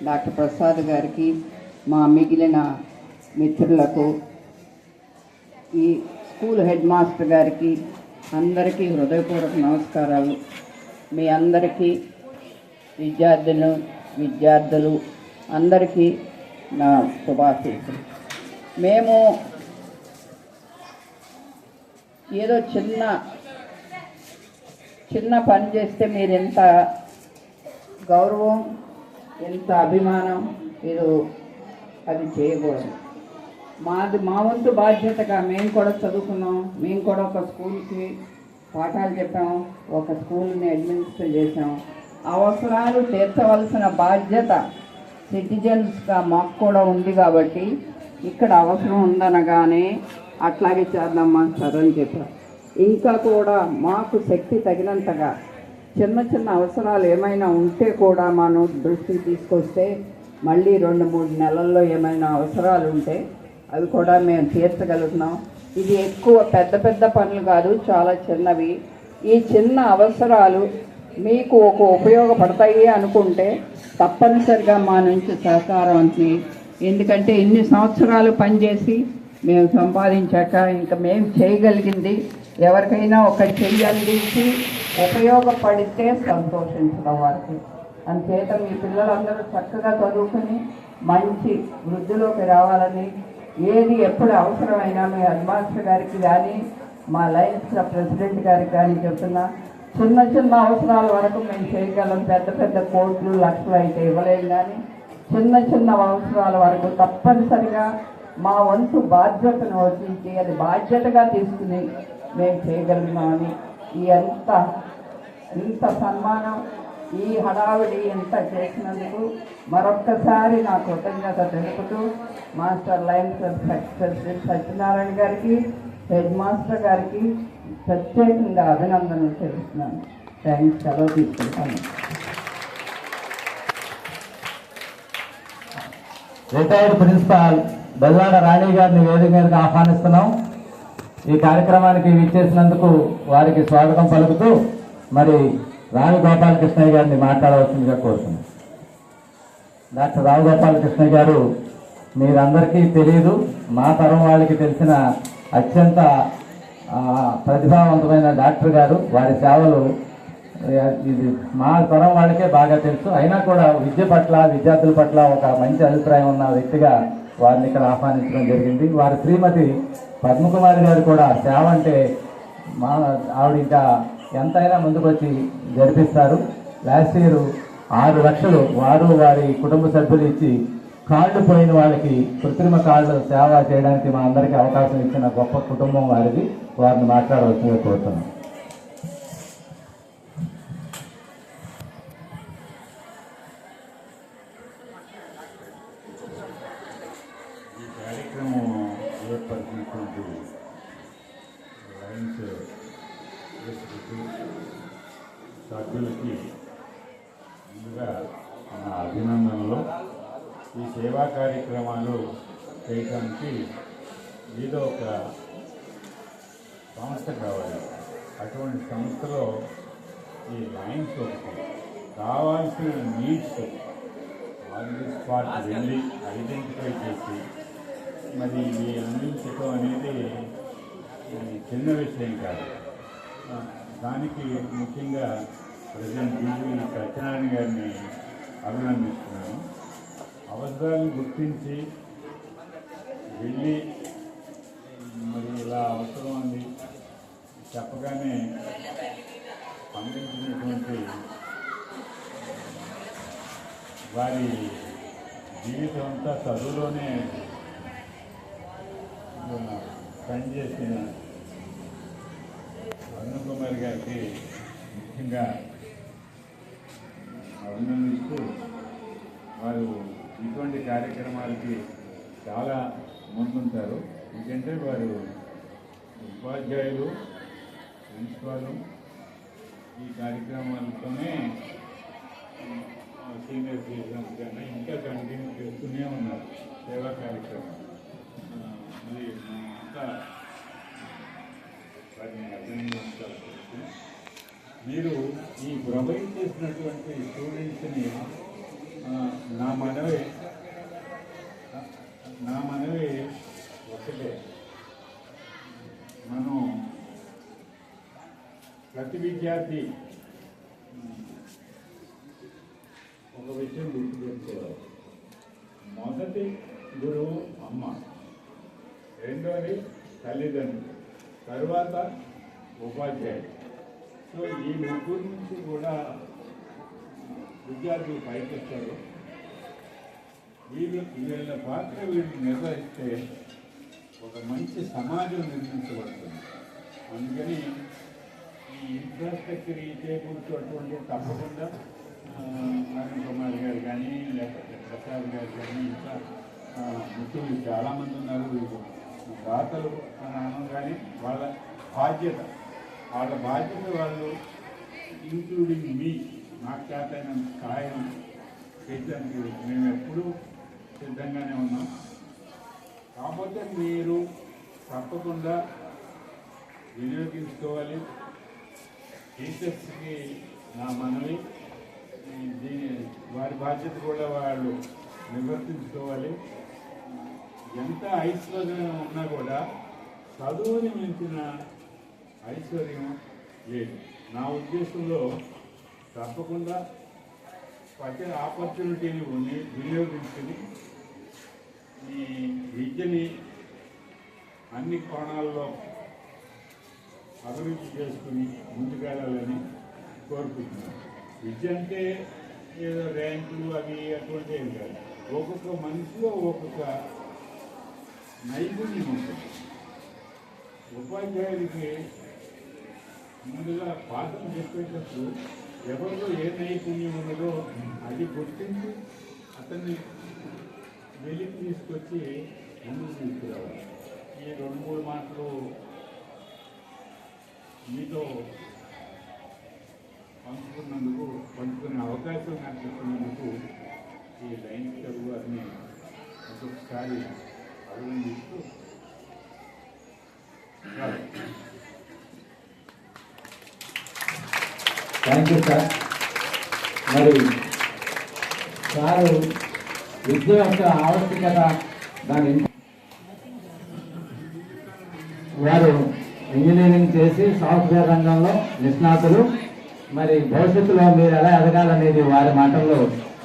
Doctor Prasad గారికి, మా మిగిలిన మిత్రులకు, ఈ స్కూల్ హెడ్ మాస్టర్ గారికి అందరికీ హృదయపూర్వక నమస్కారాలు. మీ అందరికీ విద్యార్థులు అందరికీ నా శుభాశీస్సులు. మేము ఏదో చిన్న పని చేస్తే మీరు ఎంత గౌరవం, ఎంత అభిమానం, మీరు అది చేయకూడదు. మా వంతు బాధ్యతగా మేము కూడా చదువుకున్నాం, మేము కూడా ఒక స్కూల్కి పాఠాలు చెప్పాము, ఒక స్కూల్ని అడ్మినిస్టర్ చేసాం. అవసరాలు తీర్చవలసిన బాధ్యత సిటిజన్స్గా మాకు కూడా ఉంది. కాబట్టి ఇక్కడ అవసరం ఉందనగానే అట్లాగే చేద్దామా సార్ అని చెప్పారు. ఇంకా కూడా మాకు శక్తి తగినంతగా చిన్న అవసరాలు ఏమైనా ఉంటే కూడా మనం దృష్టికి తీసుకొస్తే మళ్ళీ 2-3 నెలల్లో ఏమైనా అవసరాలు ఉంటే అవి కూడా మేము తీర్చగలుగుతున్నాం. ఇది ఎక్కువ పెద్ద పనులు కాదు, చాలా చిన్నవి. ఈ చిన్న అవసరాలు మీకు ఉపయోగపడతాయి అనుకుంటే తప్పనిసరిగా మా నుంచి సహకారం అంది. ఎందుకంటే ఇన్ని సంవత్సరాలు పనిచేసి మేము సంపాదించాక ఇంకా మేము చేయగలిగింది ఎవరికైనా ఒక చెయ్యి అందించి ఉపయోగపడితే సంతోషించడం వారికి. అందుచేత మీ పిల్లలందరూ చక్కగా చదువుకుని మంచి వృద్ధిలోకి రావాలని, ఏది ఎప్పుడు అవసరమైనా మీ హెడ్ మాస్టర్ గారికి కానీ మా లయన్స్ ప్రెసిడెంట్ గారికి కానీ చెప్తున్నా, చిన్న అవసరాల వరకు మేము చేయగలం. పెద్ద కోట్లు లక్షలు అయితే ఇవ్వలేము, కానీ చిన్న అవసరాల వరకు తప్పనిసరిగా మా వంతు బాధ్యతను వహించి అది బాధ్యతగా తీసుకుని మేము చేయగలుగుతామని, ఇంత సన్మానం, ఈ హడావిడి ఇంత చేసినందుకు మరొక్కసారి నా కృతజ్ఞత తెలుపుతూ మాస్టర్ లయన్స్ ప్రెసిడెంట్ సత్యనారాయణ గారికి, హెడ్ మాస్టర్ గారికి ప్రత్యేకంగా అభినందనలు తెలుపుతున్నాను. థ్యాంక్స్. సెలవు తీసుకుంటాను. రిటైర్డ్ ప్రిన్సిపాల్ బెల్లాడ రాణి గారిని వేదిక మీదకి ఆహ్వానిస్తున్నాం. ఈ కార్యక్రమానికి విచ్చేసినందుకు వారికి స్వాగతం పలుకుతూ మరి రావి గోపాలకృష్ణయ్య గారిని మాట్లాడవలసిందిగా కోరుతున్నాం. డాక్టర్ రావు గోపాలకృష్ణయ్య గారు మీరందరికీ తెలియదు, మా తరం వాళ్ళకి తెలిసిన అత్యంత ప్రతిభావంతమైన డాక్టర్ గారు. వారి సేవలు ఇది మా తరం వాళ్ళకే బాగా తెలుసు. అయినా కూడా విద్య పట్ల, విద్యార్థుల పట్ల ఒక మంచి అభిప్రాయం ఉన్న వ్యక్తిగా వారిని ఇక్కడ ఆహ్వానించడం జరిగింది. వారి శ్రీమతి పద్మకుమారి గారు కూడా సేవ అంటే ఆవిడ ఇంకా ఎంతైనా ముందుకు వచ్చి జరిపిస్తారు. లాస్ట్ ఇయర్ 6 లక్షలు వారి కుటుంబ సభ్యులు ఇచ్చి కాళ్ళు పోయిన వాళ్ళకి కృత్రిమ కాళ్ళు సేవ చేయడానికి మా అందరికీ అవకాశం ఇచ్చిన గొప్ప కుటుంబం వారిది. వారిని మాట్లాడవలసిందిగా కోరుతున్నాం. ఈ కార్యక్రమం ఏర్పరిచినటువంటి లయన్స్ సభ్యులకి ముందుగా నా అభినందనలు. ఈ సేవా కార్యక్రమాలు చేయడానికి ఏదో ఒక సంస్థ కావాలి. అటువంటి సంస్థలో ఈ లయన్స్ ఒకటి. కావాల్సిన నీడ్స్ ఆన్ ది స్పాట్ వెళ్ళి ఐడెంటిఫై చేసి మరి ఇవి అందించడం అనేది చిన్న విషయం కాదు. దానికి ముఖ్యంగా ప్రెసిడెంట్ బీజీ సత్యనారాయణ గారిని అభినందిస్తున్నాను. అవసరాలను గుర్తించి వెళ్ళి మరి ఇలా అవసరం అని చెప్పగానే స్పందించినటువంటి వారి జీవితం అంతా చదువులోనే స్పెండ్ చేసిన అరుణ్ కుమార్ గారికి ముఖ్యంగా అభినందిస్తూ, వారు ఇటువంటి కార్యక్రమాలకి చాలా ముందుంటారు. ఎందుకంటే వారు ఉపాధ్యాయులు, ప్రిన్సిపాలు ఈ కార్యక్రమాలతోనే సీనియర్ సిటిజన్స్ కన్నా ఇంకా కంటిన్యూ చేస్తూనే ఉన్నారు సేవా కార్యక్రమం. మరి అంతా వారిని అభినందించాలి. మీరు ఈ ప్రొవైడ్ చేసినటువంటి స్టూడెంట్స్ని నా మనవి ఒకటే, మనం ప్రతి విద్యార్థి ఒక విషయం గుర్తు చేసుకోవాలి. మొదటి గురువు అమ్మ, రెండోది తల్లిదండ్రులు, తరువాత ఉపాధ్యాయుడు. సో ఈ ముగ్గురు నుంచి కూడా విద్యార్థులు పైకి వచ్చారు. వీళ్ళ పాత్ర వీళ్ళు నిర్వహిస్తే ఒక మంచి సమాజం నిర్మించబడుతుంది. అందుకని ఈ ఇన్ఫ్రాస్ట్రక్చర్ ఈ చేకూర్చేటువంటి తప్పకుండా అరుణ్ కుమార్ గారు కానీ, లేకపోతే ప్రసాద్ గారు కానీ, ఇంకా ముఖ్యులు చాలామంది ఉన్నారు. వీళ్ళు దాతలు అనం కానీ వాళ్ళ బాధ్యత వాళ్ళు ఇంక్లూడింగ్ మీ, నాకు చేతైన సహాయం చేయడానికి మేము ఎప్పుడూ సిద్ధంగానే ఉన్నాం. కాకపోతే మీరు తప్పకుండా వినియోగించుకోవాలి. టీచర్స్కి నా మనవి, వారి బాధ్యత కూడా వాళ్ళు నిర్వర్తించుకోవాలి. ఎంత ఐశ్వర్యం ఉన్నా కూడా చదువుని మించిన ఐశ్వర్యం లేదు. నా ఉద్దేశంలో తప్పకుండా ప్రతి ఆపర్చునిటీని వినియోగించుకుని ఈ విద్యని అన్ని కోణాల్లో అభివృద్ధి చేసుకుని ముందుకెళ్ళాలని కోరుకుంటున్నాను. విద్య అంటే ఏదో ర్యాంకులు అవి అటువంటి ఏం కాదు. ఒక్కొక్క మనిషిలో ఒక్కొక్క నైపుణ్యం ఉంటుంది. ఉపాధ్యాయుడికి ముందుగా పాఠం చెప్పేటప్పుడు ఎవరిలో ఏ నైపుణ్యం ఉన్నదో అది గుర్తించి అతన్ని వెలికి తీసుకొచ్చి ముందుకు తీసుకురావాలి. ఈ 2-3 మాటలు మీతో పంచుకునే అవకాశం నాకు ఇచ్చినందుకు ఈ లైన్ చదువు వారిని ఒక్కొక్కసారి అభినందిస్తూ థ్యాంక్ యూ సార్. మరి సారు విద్య యొక్క ఆవశ్యకత దాని వారు ఇంజనీరింగ్ చేసి సాఫ్ట్వేర్ రంగంలో నిష్ణాతులు. మరి భవిష్యత్తులో మీరు ఎలా ఎదగాలనేది వారి మాటల్లో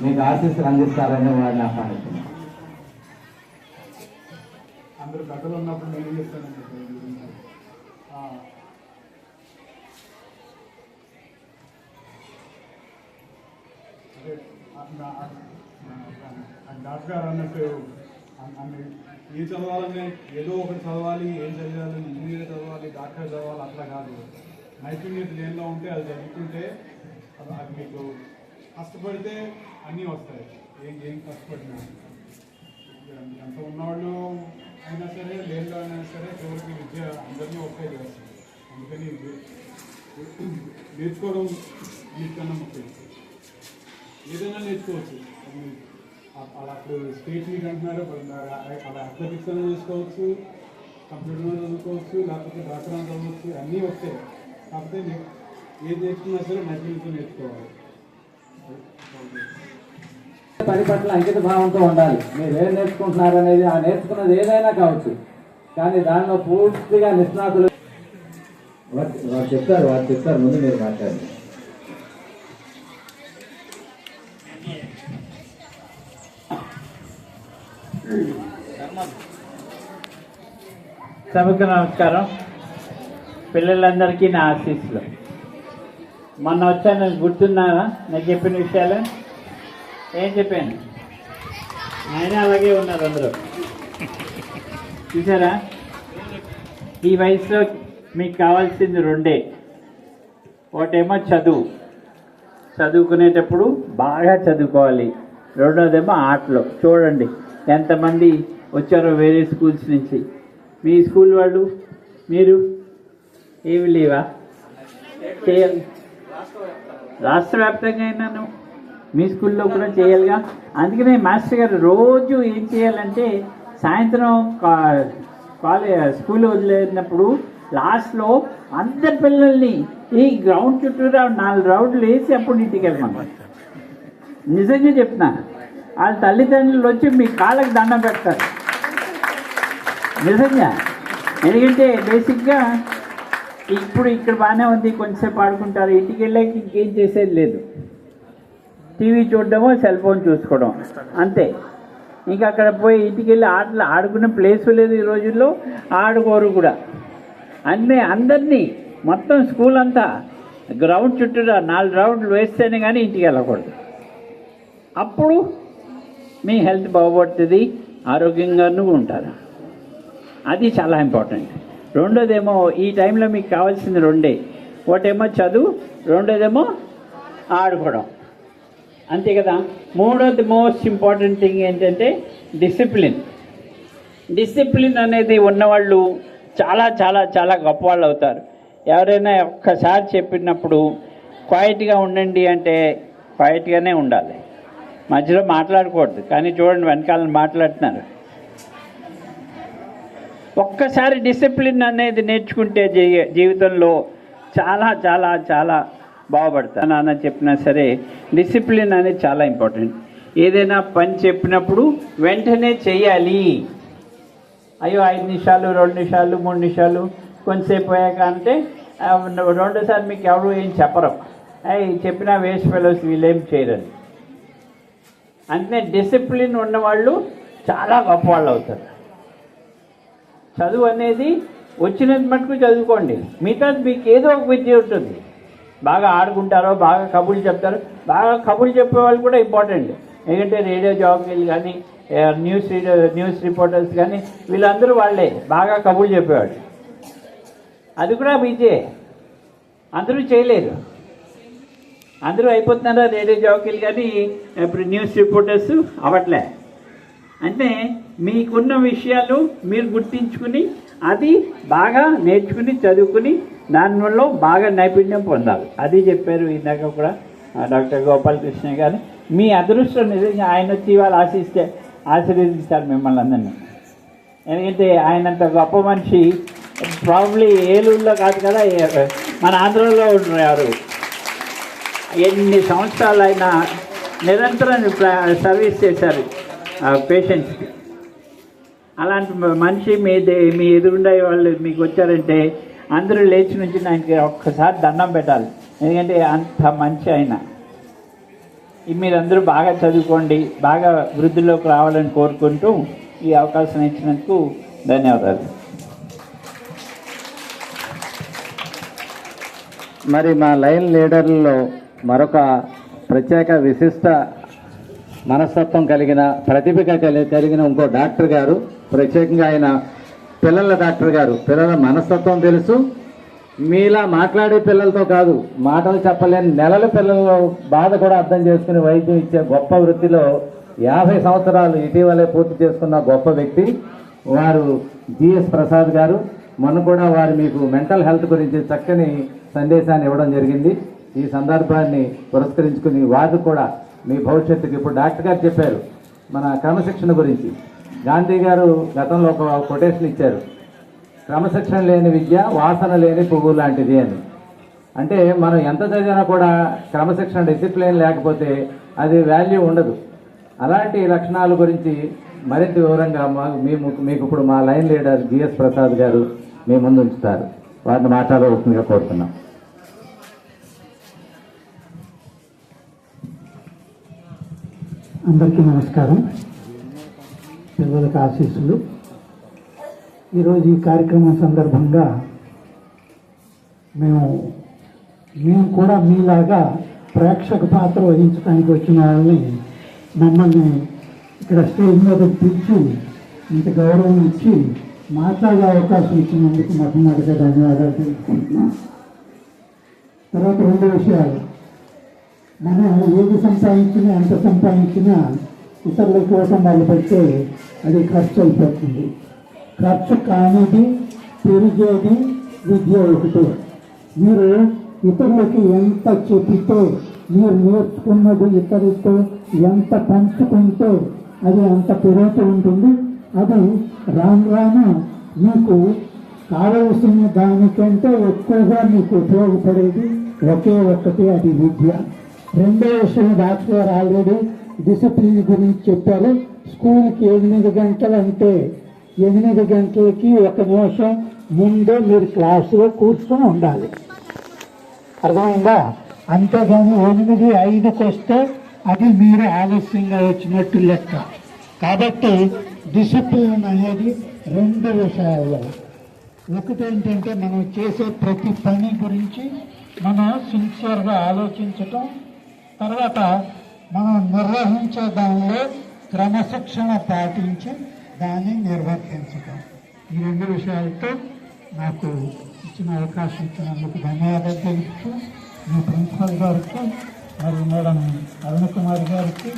మీకు ఆశీస్సులు అందిస్తారని వారిని ఆహ్వానిస్తున్నాను. అందరూ కథలు ఉన్నప్పుడు నేను చెప్తానండి. డాక్టర్ గారు అన్నట్టు ఇది చదవాలని ఏదో ఒకటి చదవాలి, ఏం చదవాలి, ఇంజనీర్ చదవాలి, డాక్టర్ చదవాలి అట్లా కాదు. నైపుణ్యత దేనిలో ఉంటే అది చదువుకుంటే అది మీకు కష్టపడితే అన్నీ వస్తాయి. ఏం కష్టపడినా ఎంత ఉన్నవాళ్ళు అయినా సరే, లేనిలో అయినా సరే, చివరికి విద్య అందరినీ ఒకే చేస్తుంది. అందుకని నేర్చుకోవడం వీటికన్నా ముఖ్యం. ఏదైనా నేర్చుకోవచ్చు. అలా అప్పుడు స్టేట్ మీట్ అంటున్నారు, అలా అథ్లెటిక్స్ అయినా చేసుకోవచ్చు, కంప్యూటర్ చదువుకోవచ్చు, లేకపోతే డాక్టర్ అని చదవచ్చు, అన్నీ వస్తాయి. కాకపోతే ఏది నేర్చుకున్నా సరే నైపుణ్యంతో నేర్చుకోవాలి. పని పట్ల అంకిత భావంతో ఉండాలి. మీరు ఏం నేర్చుకుంటున్నారు అనేది, ఆ నేర్చుకున్నది ఏదైనా కావచ్చు, కానీ దానిలో పూర్తిగా నిష్ణాతులు వారు చెప్తారు ముందు మీరు మాట్లాడండి. సభకు నమస్కారం. పిల్లలందరికీ నా ఆశీస్సులు. మొన్న వచ్చాను, గుర్తున్నారా నేను చెప్పిన విషయాలు? ఏం చెప్పాను? ఆయన అలాగే ఉన్నారు అందరూ. చూసారా, ఈ వయసులో మీకు కావాల్సింది 2. ఒకటేమో చదువుకునేటప్పుడు బాగా చదువుకోవాలి. రెండోదేమో ఆటలు. చూడండి ఎంతమంది వచ్చారో వేరే స్కూల్స్ నుంచి. మీ స్కూల్ వాళ్ళు మీరు ఏమి లేవా? చేయాలి. రాష్ట్ర వ్యాప్తంగా అయినాను మీ స్కూల్లో కూడా చేయాలిగా. అందుకనే మాస్టర్ గారు రోజు ఏం చేయాలంటే, సాయంత్రం స్కూల్ వదిలేనప్పుడు లాస్ట్లో అందరి పిల్లల్ని ఈ గ్రౌండ్ చుట్టూరా 4 రౌండ్లు వేసి అప్పుడు ఇంటికి వెళ్ళమన్నారు. నిజంగా చెప్తున్నా. వాళ్ళ తల్లిదండ్రులు వచ్చి మీ కాళ్ళకి దండం పెడతారు నిజంగా. ఎందుకంటే బేసిక్గా ఇప్పుడు ఇక్కడ బాగానే ఉంది, కొంచెంసేపు ఆడుకుంటారు, ఇంటికి వెళ్ళాక ఇంకేం చేసేది లేదు, టీవీ చూడడమో సెల్ ఫోన్ చూసుకోవడం అంతే. ఇంకా అక్కడ పోయి ఇంటికి వెళ్ళి ఆటలు ఆడుకునే ప్లేస్ లేదు ఈ రోజుల్లో, ఆడుకోరు కూడా. అందరినీ మొత్తం స్కూల్ అంతా గ్రౌండ్ చుట్టూ 4 రౌండ్లు వేస్తేనే కానీ ఇంటికి వెళ్ళకూడదు. అప్పుడు మీ హెల్త్ బాగుపడుతుంది, ఆరోగ్యంగానూ ఉంటారు. అది చాలా ఇంపార్టెంట్. రెండోదేమో ఈ టైంలో మీకు కావాల్సింది రెండే, ఒకటేమో చదువు, రెండోదేమో ఆడుకోవడం, అంతే కదా. మూడోది మోస్ట్ ఇంపార్టెంట్ థింగ్ ఏంటంటే డిసిప్లిన్. డిసిప్లిన్ అనేది ఉన్నవాళ్ళు చాలా చాలా చాలా గొప్పవాళ్ళు అవుతారు. ఎవరైనా ఒక్కసారి చెప్పినప్పుడు క్వైట్గా ఉండండి అంటే క్వైట్గానే ఉండాలి, మధ్యలో మాట్లాడకూడదు. కానీ చూడండి వెనకాలని మాట్లాడుతున్నారు. ఒక్కసారి డిసిప్లిన్ అనేది నేర్చుకుంటే జీవితంలో చాలా చాలా చాలా బాగుపడతాను. నాన్న చెప్పినా సరే డిసిప్లిన్ అనేది చాలా ఇంపార్టెంట్. ఏదైనా పని చెప్పినప్పుడు వెంటనే చెయ్యాలి. అయ్యో 5 నిమిషాలు, 2 నిమిషాలు, 3 నిమిషాలు కొంతసేపు పోయాక అంటే రెండోసారి మీకు ఎవరు ఏం చెప్పరు, చెప్పినా వేస్ట్ ఫెలోస్ వీళ్ళేం చేయరని. అంటే డిసిప్లిన్ ఉన్నవాళ్ళు చాలా గొప్పవాళ్ళు అవుతారు. చదువు అనేది వచ్చినంత మటుకు చదువుకోండి, మిగతా మీకు ఏదో ఒక విద్య ఉంటుంది. బాగా ఆడుకుంటారో, బాగా కబుర్లు చెప్తారో, బాగా కబుర్లు చెప్పేవాళ్ళు కూడా ఇంపార్టెంట్. ఎందుకంటే రేడియో జాకీలు కానీ న్యూస్ రిపోర్టర్స్ కానీ వీళ్ళందరూ వాళ్ళే బాగా కబుర్లు చెప్పేవాళ్ళు. అది కూడా విద్యే, అందరూ చేయలేరు. అందరూ అయిపోతున్నారా రేడియో జాకీలు కానీ ఇప్పుడు న్యూస్ రిపోర్టర్స్ అవ్వట్లే. అంటే మీకున్న విషయాలు మీరు గుర్తించుకుని అది బాగా నేర్చుకుని చదువుకుని దానివల్ల బాగా నైపుణ్యం పొందాలి. అది చెప్పారు ఇందాక కూడా డాక్టర్ గోపాలకృష్ణ గారు. మీ అదృష్టం నిజంగా ఆయన వచ్చి వాళ్ళు ఆశీర్వదించారు మిమ్మల్ని అందరినీ. ఎందుకంటే ఆయనంత గొప్ప మనిషి ప్రాబ్లీ ఏలూరులో కాదు కదా, మన ఆంధ్రలో ఉన్నారు. ఎన్ని సంవత్సరాలు ఆయన నిరంతరం సర్వీస్ చేశారు పేషెంట్స్కి. అలాంటి మనిషి మీ ఎదురుండే వాళ్ళు మీకు వచ్చారంటే అందరూ లేచి నుంచి ఆయనకి ఒక్కసారి దండం పెట్టాలి. ఎందుకంటే అంత మంచి ఆయన. మీరందరూ బాగా చదువుకోండి, బాగా వృద్ధిలోకి రావాలని కోరుకుంటూ ఈ అవకాశం ఇచ్చినందుకు ధన్యవాదాలు. మరి మా లైన్ లీడర్లలో మరొక ప్రత్యేక విశిష్ట మనస్తత్వం కలిగిన ప్రతిభ కలిగిన ఇంకో డాక్టర్ గారు, ప్రత్యేకంగా ఆయన పిల్లల డాక్టర్ గారు. పిల్లల మనస్తత్వం తెలుసు, మీలా మాట్లాడే పిల్లలతో కాదు, మాటలు చెప్పలేని నెలల పిల్లల బాధ కూడా అర్థం చేసుకుని వైద్యం ఇచ్చే గొప్ప వృత్తిలో 50 సంవత్సరాలు ఇటీవలే పూర్తి చేసుకున్న గొప్ప వ్యక్తి వారు జిఎస్ ప్రసాద్ గారు. మొన్న కూడా వారు మీకు మెంటల్ హెల్త్ గురించి చక్కని సందేశాన్ని ఇవ్వడం జరిగింది. ఈ సందర్భాన్ని పురస్కరించుకుని వారు కూడా మీ భవిష్యత్తుకి, ఇప్పుడు డాక్టర్ గారు చెప్పారు మన క్రమశిక్షణ గురించి. గాంధీ గారు గతంలో ఒక కొటేషన్ ఇచ్చారు, క్రమశిక్షణ లేని విద్య వాసన లేని పువ్వు లాంటిది అని. అంటే మనం ఎంత చదివినా కూడా క్రమశిక్షణ డిసిప్లిన్ లేకపోతే అది వాల్యూ ఉండదు. అలాంటి లక్షణాల గురించి మరింత వివరంగా మీకు ఇప్పుడు మా లైన్ లీడర్ జిఎస్ ప్రసాద్ గారు మీ ముందు ఉంచుతారు. వారిని మాట్లాడవలసిందిగా కోరుతున్నాం. అందరికీ నమస్కారం, పిల్లలకు ఆశీస్సులు. ఈరోజు ఈ కార్యక్రమం సందర్భంగా మేము కూడా మీలాగా ప్రేక్షక పాత్ర వహించడానికి వచ్చిన వాళ్ళని మమ్మల్ని ఇక్కడ స్టేజ్ మీద పిలిచి ఇంత గౌరవం ఇచ్చి మాట్లాడే అవకాశం ఇచ్చినందుకు మొట్టమొదటిగా ధన్యవాదాలు తెలుసుకుంటున్నాం. తర్వాత 2 విషయాలు, మనం ఏది సంపాదించినా ఎంత సంపాదించినా ఇతరులకు కోసం మొదలు పెడితే అది ఖర్చు అయిపోతుంది. ఖర్చు కానిది పెరిగేది విద్య ఒకటి. మీరు ఇతరులకి ఎంత చెబితే, మీరు నేర్చుకున్నది ఇతరులతో ఎంత పంచుకుంటే అది అంత పెరుగుతూ ఉంటుంది. అది రాను రాను మీకు కావలసిన దానికంటే ఎక్కువగా మీకు ఉపయోగపడేది ఒకే ఒక్కటి, అది విద్య. 2వ విషయం డాక్టర్ గారు ఆల్రెడీ డిసిప్లిన్ గురించి చెప్పారు. స్కూల్కి 8 గంటలు అంటే 8 గంటలకి 1 నిమిషం ముందే మీరు క్లాసులో కూర్చొని ఉండాలి. అర్థమైందా? అంతేగాని 8:05కి వస్తే అది మీరు ఆలస్యంగా వచ్చినట్టు లెక్క. కాబట్టి డిసిప్లిన్ అనేది 2 విషయాలు. ఒకటి ఏంటంటే మనం చేసే ప్రతి పని గురించి మనం సిన్సియర్గా ఆలోచించటం, తర్వాత మనం నిర్వహించే దానిలో క్రమశిక్షణ పాటించి దాన్ని నిర్వర్తించటం. ఈ 2 విషయాలతో నాకు ఇచ్చిన అవకాశం ఇచ్చినందుకు ధన్యవాదాలు తెలుపుతూ మీ ప్రిన్సిపల్ గారికి, మరియు మేడం అరుణ్ కుమార్ గారికి,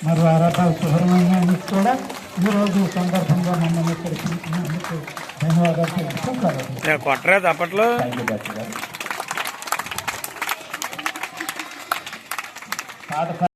మరియు ఆరాపాల సుబ్రహ్మణ్యానికి కూడా ఈరోజు ఈ సందర్భంగా మమ్మల్ని ఇక్కడ పిలిచినందుకు ధన్యవాదాలు తెలుపుతూ కొట్టలేదు అప్పట్లో. Thank you.